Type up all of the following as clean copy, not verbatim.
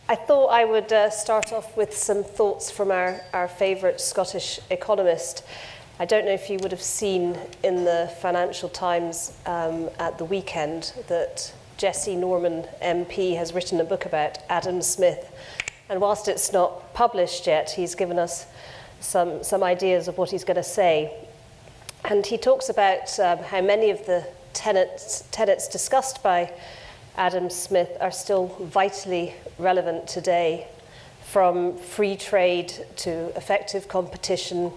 I thought I would start off with some thoughts from our favourite Scottish economist. I don't know if you would have seen in the Financial Times at the weekend that Jesse Norman MP has written a book about Adam Smith. And whilst it's not published yet, he's given us some ideas of what he's going to say. And he talks about how many of the tenets discussed by Adam Smith are still vitally relevant today, from free trade to effective competition,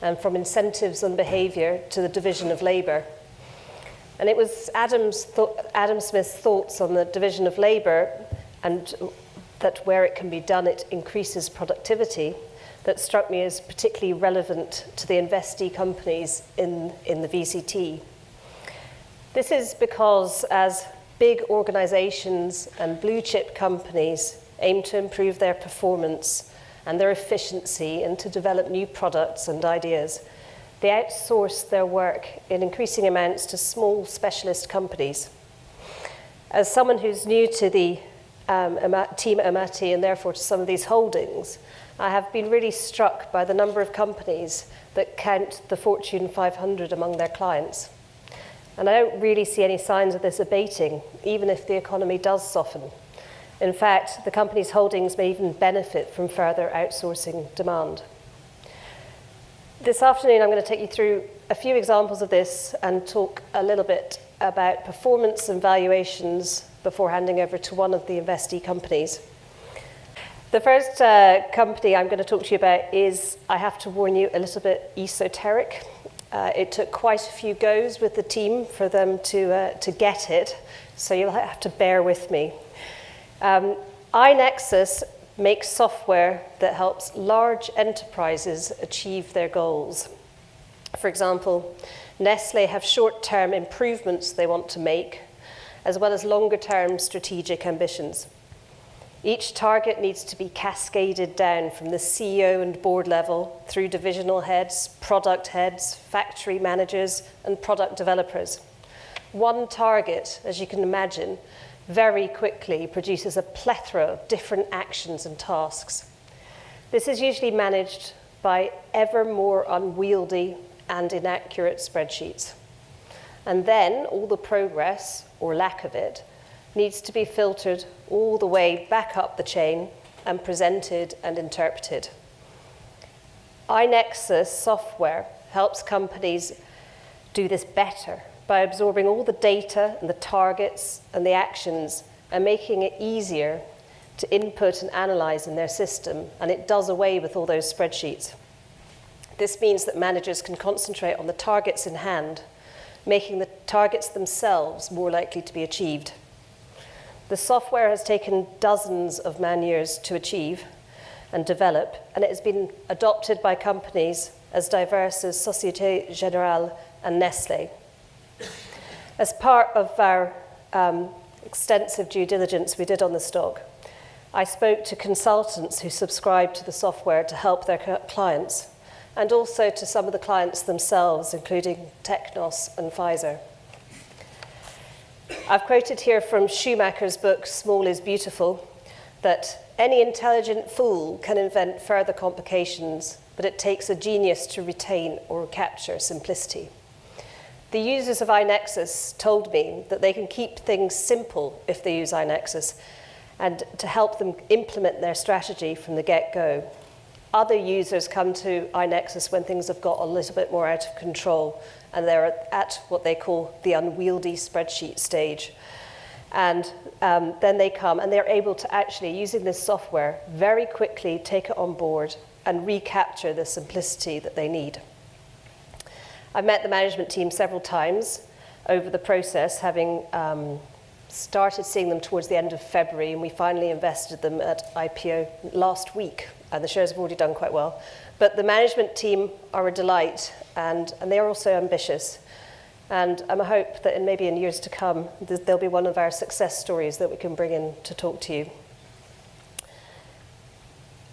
and from incentives on behaviour to the division of labour. And it was Adam Smith's thoughts on the division of labour and that where it can be done, it increases productivity, that struck me as particularly relevant to the investee companies in the VCT. This is because as big organisations and blue chip companies aim to improve their performance and their efficiency and to develop new products and ideas, they outsource their work in increasing amounts to small specialist companies. As someone who's new to the team at Amati and therefore to some of these holdings, I have been really struck by the number of companies that count the Fortune 500 among their clients. And I don't really see any signs of this abating, even if the economy does soften. In fact, the company's holdings may even benefit from further outsourcing demand. This afternoon, I'm going to take you through a few examples of this and talk a little bit about performance and valuations before handing over to one of the investee companies. The first company I'm going to talk to you about is, I have to warn you, a little bit esoteric. It took quite a few goes with the team for them to get it, so you'll have to bear with me. iNexus makes software that helps large enterprises achieve their goals. For example, Nestlé have short-term improvements they want to make, as well as longer-term strategic ambitions. Each target needs to be cascaded down from the CEO and board level through divisional heads, product heads, factory managers, and product developers. One target, as you can imagine, very quickly produces a plethora of different actions and tasks. This is usually managed by ever more unwieldy and inaccurate spreadsheets. And then all the progress, or lack of it, needs to be filtered all the way back up the chain and presented and interpreted. iNexus software helps companies do this better by absorbing all the data and the targets and the actions and making it easier to input and analyze in their system, and it does away with all those spreadsheets. This means that managers can concentrate on the targets in hand, making the targets themselves more likely to be achieved. The software has taken dozens of man-years to achieve and develop, and it has been adopted by companies as diverse as Société Générale and Nestlé. As part of our extensive due diligence we did on the stock, I spoke to consultants who subscribed to the software to help their clients, and also to some of the clients themselves, including Technos and Pfizer. I've quoted here from Schumacher's book, Small is Beautiful, that any intelligent fool can invent further complications, but it takes a genius to retain or capture simplicity. The users of iNexus told me that they can keep things simple if they use iNexus, and to help them implement their strategy from the get-go. Other users come to iNexus when things have got a little bit more out of control, and they're at what they call the unwieldy spreadsheet stage. And then they come and they're able to actually, using this software, very quickly take it on board and recapture the simplicity that they need. I've met the management team several times over the process, having started seeing them towards the end of February, and we finally invested them at IPO last week, and the shares have already done quite well. But the management team are a delight, and they are also ambitious. And I hope that maybe in years to come, they'll be one of our success stories that we can bring in to talk to you.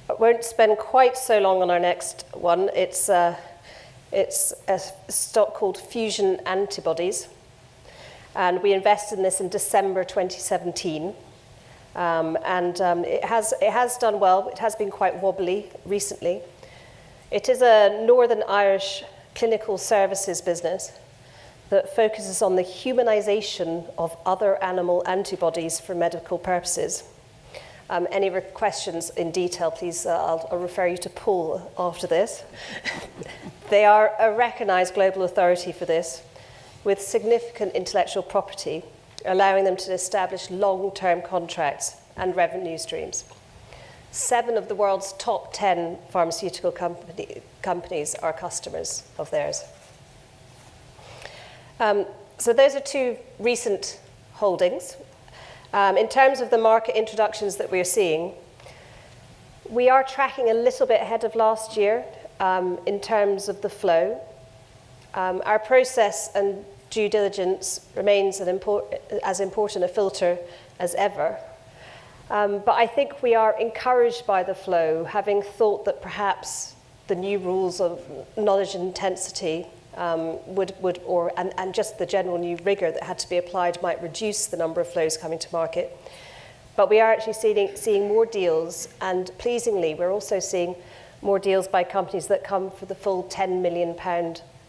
I won't spend quite so long on our next one. It's a stock called Fusion Antibodies. And we invested in this in December 2017. It has done well. It has been quite wobbly recently. It is a Northern Irish clinical services business that focuses on the humanization of other animal antibodies for medical purposes. Any questions in detail, please, I'll refer you to Paul after this. They are a recognized global authority for this, with significant intellectual property, allowing them to establish long-term contracts and revenue streams. 7 of the world's top 10 pharmaceutical companies are customers of theirs. So those are 2 recent holdings. In terms of the market introductions that we're seeing, we are tracking a little bit ahead of last year in terms of the flow. Our process and due diligence remains as important a filter as ever. But I think we are encouraged by the flow, having thought that perhaps the new rules of knowledge intensity and just the general new rigor that had to be applied might reduce the number of flows coming to market. But we are actually seeing more deals, and pleasingly, we're also seeing more deals by companies that come for the full £10 million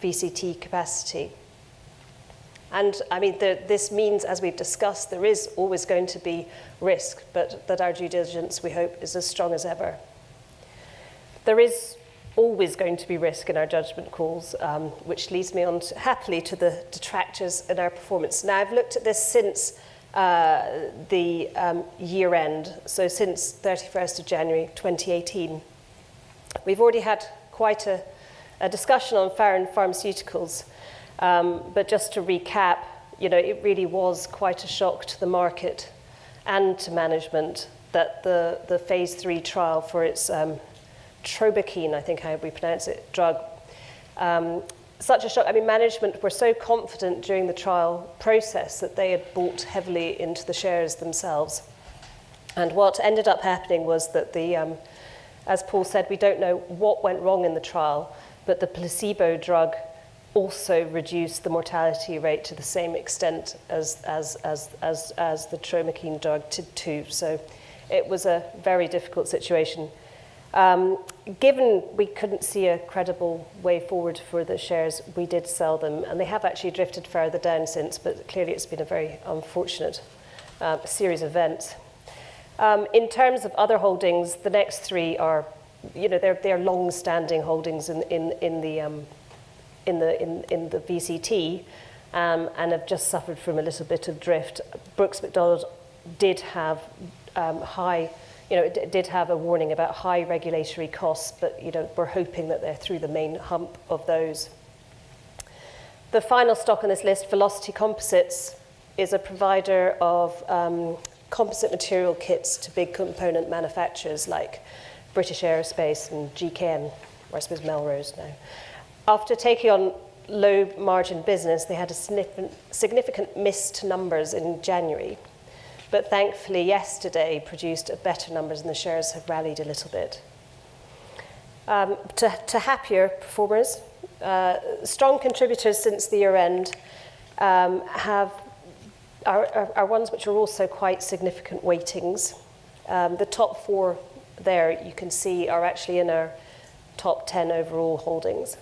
VCT capacity. And I mean, this means, as we've discussed, there is always going to be risk, but that our due diligence, we hope, is as strong as ever. There is always going to be risk in our judgment calls, which leads me on happily to the detractors in our performance. Now, I've looked at this since the year end, so since 31st of January 2018. We've already had quite a discussion on pharmaceuticals. But just to recap, it really was quite a shock to the market and to management that the phase 3 trial for its trobequine, I think how we pronounce it, drug, such a shock. I mean, management were so confident during the trial process that they had bought heavily into the shares themselves. And what ended up happening was that as Paul said, we don't know what went wrong in the trial, but the placebo drug also reduced the mortality rate to the same extent as the trobequine drug did too. So it was a very difficult situation. Given we couldn't see a credible way forward for the shares, we did sell them, and they have actually drifted further down since, but clearly it's been a very unfortunate series of events. In terms of other holdings, the next 3 are, they're long-standing holdings in the VCT, and have just suffered from a little bit of drift. Brooks Macdonald did have did have a warning about high regulatory costs, but we're hoping that they're through the main hump of those. The final stock on this list, Velocity Composites, is a provider of composite material kits to big component manufacturers like British Aerospace and GKN, or I suppose Melrose now. After taking on low margin business, they had a significant miss to numbers in January. But thankfully, yesterday produced better numbers, and the shares have rallied a little bit. To happier performers, strong contributors since the year end are ones which are also quite significant weightings. The top 4 there, you can see, are actually in our top 10 overall holdings.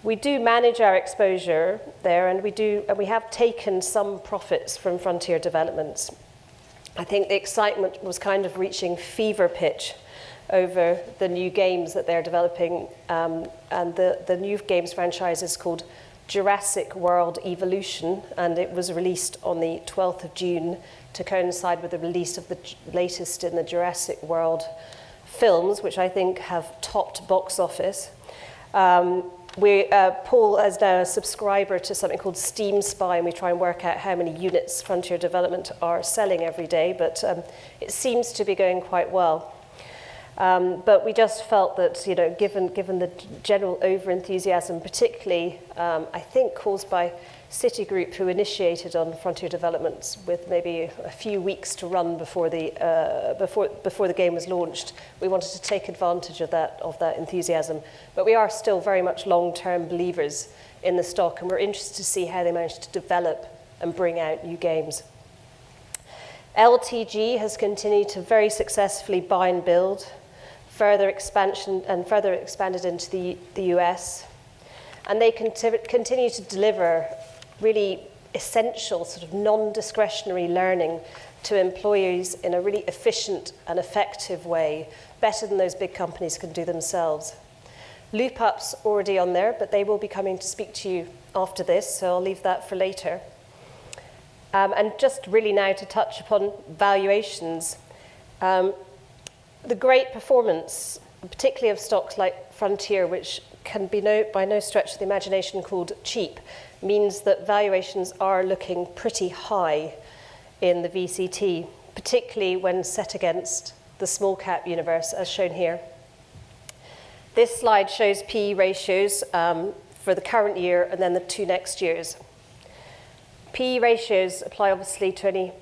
We do manage our exposure there, and we have taken some profits from Frontier Developments. I think the excitement was kind of reaching fever pitch over the new games that they're developing, and the new games franchise is called Jurassic World Evolution, and it was released on the 12th of June to coincide with the release of the latest in the Jurassic World films, which I think have topped box office. Paul is now a subscriber to something called Steam Spy, and we try and work out how many units Frontier Development are selling every day, but it seems to be going quite well. But we just felt that, given the general over-enthusiasm, particularly, I think, caused by Citigroup, who initiated on Frontier Developments with maybe a few weeks to run before the game was launched, we wanted to take advantage of that enthusiasm. But we are still very much long-term believers in the stock, and we're interested to see how they manage to develop and bring out new games. LTG has continued to very successfully buy and build, further expanded into the US. And they continue to deliver really essential sort of non-discretionary learning to employees in a really efficient and effective way, better than those big companies can do themselves. LoopUp's already on there, but they will be coming to speak to you after this, so I'll leave that for later. And just really now to touch upon valuations. The great performance, particularly of stocks like Frontier, which can be by no stretch of the imagination called cheap, means that valuations are looking pretty high in the VCT, particularly when set against the small cap universe, as shown here. This slide shows PE ratios for the current year and then the 2 next years. PE ratios apply obviously to any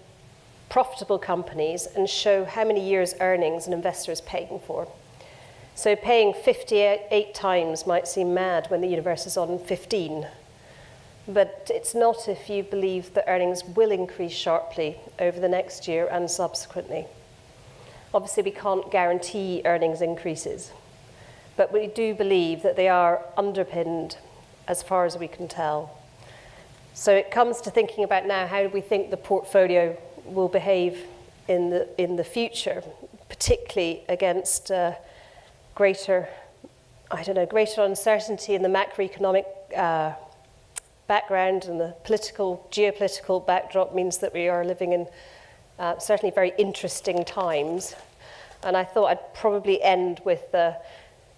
profitable companies and show how many years' earnings an investor is paying for. So paying 58 times might seem mad when the universe is on 15. But it's not if you believe that earnings will increase sharply over the next year and subsequently. Obviously, we can't guarantee earnings increases, but we do believe that they are underpinned as far as we can tell. So it comes to thinking about now, how do we think the portfolio will behave in the future, particularly against greater uncertainty in the macroeconomic background, and the geopolitical backdrop means that we are living in certainly very interesting times. And I thought I'd probably end with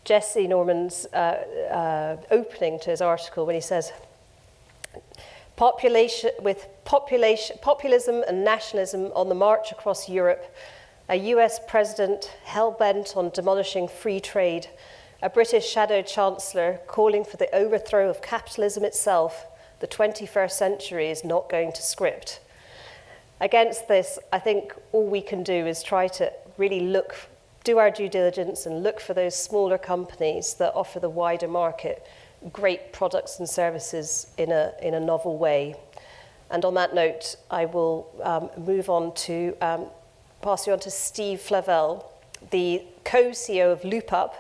Jesse Norman's opening to his article when he says, populism and nationalism on the march across Europe, a US president hell-bent on demolishing free trade, a British shadow chancellor calling for the overthrow of capitalism itself, the 21st century is not going to script. Against this, I think all we can do is try to really do our due diligence and look for those smaller companies that offer the wider market great products and services in a novel way. And on that note, I will move on to pass you on to Steve Flavell, the co-CEO of LoopUp,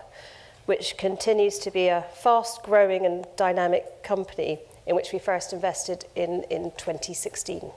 which continues to be a fast-growing and dynamic company in which we first invested in 2016.